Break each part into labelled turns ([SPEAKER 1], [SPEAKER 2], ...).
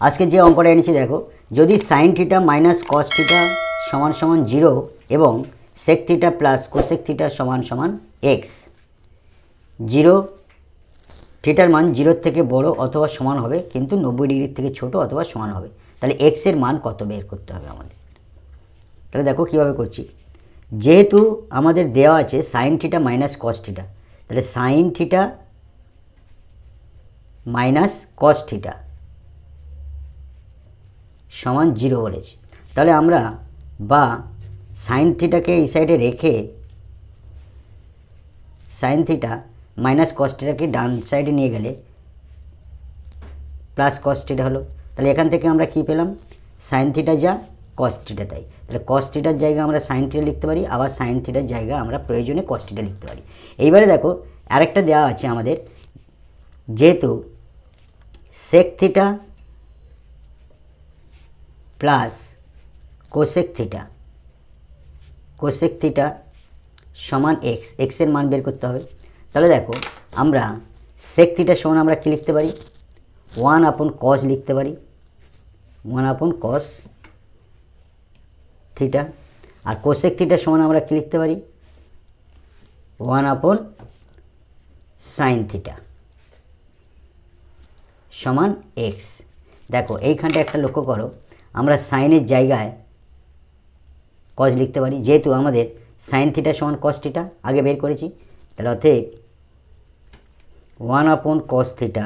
[SPEAKER 1] আজকে যে অঙ্কটা এনেছি দেখো, যদি sine theta minus cos theta সমান সমান 0 এবং sec theta plus cosec theta সমান সমান এক্স, 0 থিটার মান 0 থেকে বড় অথবা সমান হবে কিন্তু 90 ডিগ্রির থেকে ছোট অথবা সমান হবে, তাহলে এক্স এর মান কত বের করতে হবে আমাদের। তাহলে দেখো কীভাবে করছি। যেহেতু আমাদের দেওয়া আছে sine theta minus cos theta, তাহলে sine theta minus cos theta সমান 0 বলেছে। তাহলে আমরা বা সাইন থিটাকে এই সাইডে রেখে সাইন থিটা মাইনাস কস থিটাকে ডান সাইডে নিয়ে গেলে প্লাস কস থিটা হলো। তাহলে এখান থেকে আমরা কি পেলাম, সাইন থিটা যা কস থিটা তাই। তাহলে কস থিটার জায়গায় আমরা সাইন থিটা লিখতে পারি, আবার সাইন থিটার জায়গায় আমরা প্রয়োজনে কস থিটা লিখতে পারি। এইবারে দেখো আরেকটা দেওয়া আছে আমাদের, যেহেতু sec theta plus cosec theta সমান এক্স, এক্সের মান বের করতে হবে। তাহলে দেখো আমরা সেক থিটা সমান আমরা কী লিখতে পারি, 1/cos লিখতে পারি, 1/cos থিটা। আর কোসেক থিটা সমান আমরা কী লিখতে পারি, 1/sin থিটা সমান এক্স। দেখো এইখানটা একটা লক্ষ্য করো, আমরা সাইনের জায়গায় কস লিখতে পারি, যেহেতু আমাদের সাইন থিটা সমান কস থিটা আগে বের করেছি। তাহলে অতএব 1/cos থিটা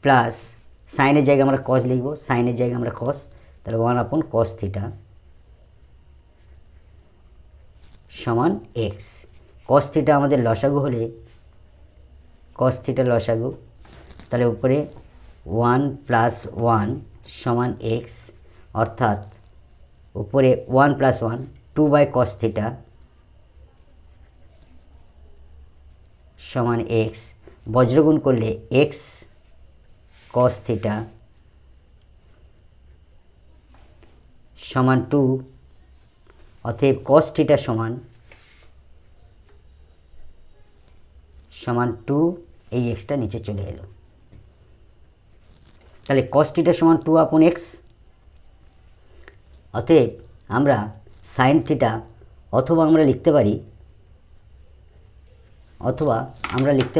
[SPEAKER 1] প্লাস সাইনের জায়গায় আমরা কস লিখব, সাইনের জায়গায় আমরা কস, তাহলে 1/cos থিটা সমান এক্স। কস থিটা আমাদের লসাগু হলে কস থিটা লসাগু, তাহলে উপরে 1 + 1 সমান এক্স, অর্থাৎ উপরে 1 + 1 2/cos থিটা সমান এক্স, বজ্রগুণ করলে এক্স cos থিটা সমান 2, অতএব cos থিটা সমান 2, এই এক্সটা নিচে চলে এলো। তাহলে cos থিটা সমান 2/x, অতএব আমরা সাইন থিটা অথবা আমরা লিখতে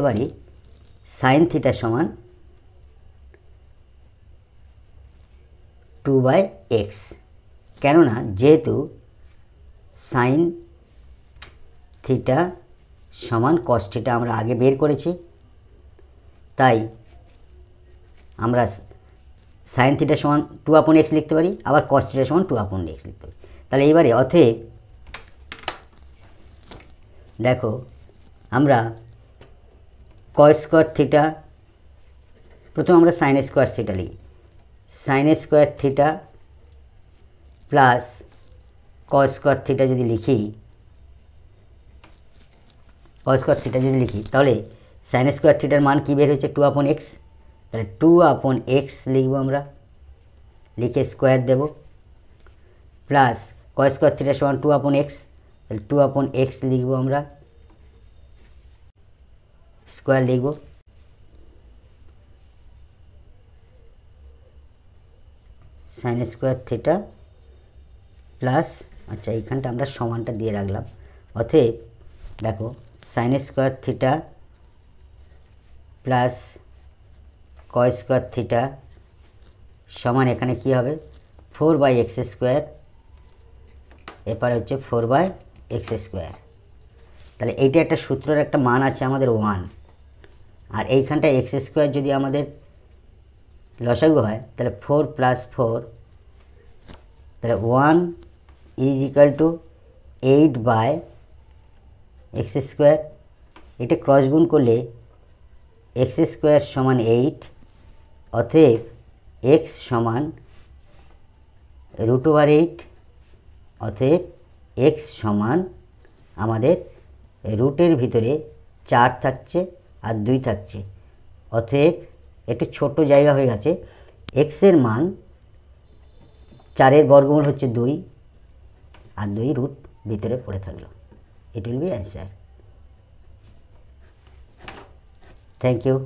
[SPEAKER 1] পারি সাইন থিটা সমান 2/x, কেননা যেহেতু সাইন থিটা সমান cos থিটা আমরা আগে বের করেছি, তাই আমরা সাইন থিটা সমান 2/x লিখতে পারি, আবার cos থিটা সমান 2/x লিখতে পারি। তাহলে এইবারে অতএব দেখো আমরা cos স্কয়ার থিটা, প্রথমে আমরা সাইন স্কয়ার থিটা লিখি, sine square theta plus cos square theta যদি লিখি, তাহলে সাইন স্কয়ার থিটার মান কী বের হয়েছে, 2/x। তাহলে 2/x লিখব আমরা, লিখে স্কোয়ার দেব, প্লাস cos স্কয়ার থিটা সমান 2/x, তাহলে 2/x লিখব আমরা, স্কোয়ার লিখব, সাইন স্কোয়ার থিটা প্লাস, আচ্ছা এইখানটা আমরা সমানটা দিয়ে রাখলাম, অতএব দেখো sine square theta plus cos square theta সমান এখানে কি হবে 4/x², এরপরে হচ্ছে 4/x²। তাহলে এইটা একটা সূত্রের একটা মান আছে আমাদের 1, আর এইখানটা x² যদি আমাদের লসাগু হয় তাহলে 4 + 4, তাহলে 1 = 8/x²। এটা ক্রস গুণ করলে x² সমান 8, অতএব x সমান √8, অতএব x সমান আমাদের রুটের ভিতরে 4 থাকছে আর 2 থাকছে, অতএব একটু ছোট জায়গা হয়ে গেছে, x এর মান 4-এর বর্গমূল হচ্ছে 2 আর 2 রুট ভিতরে পড়ে থাকলো। It will be answer. Thank you.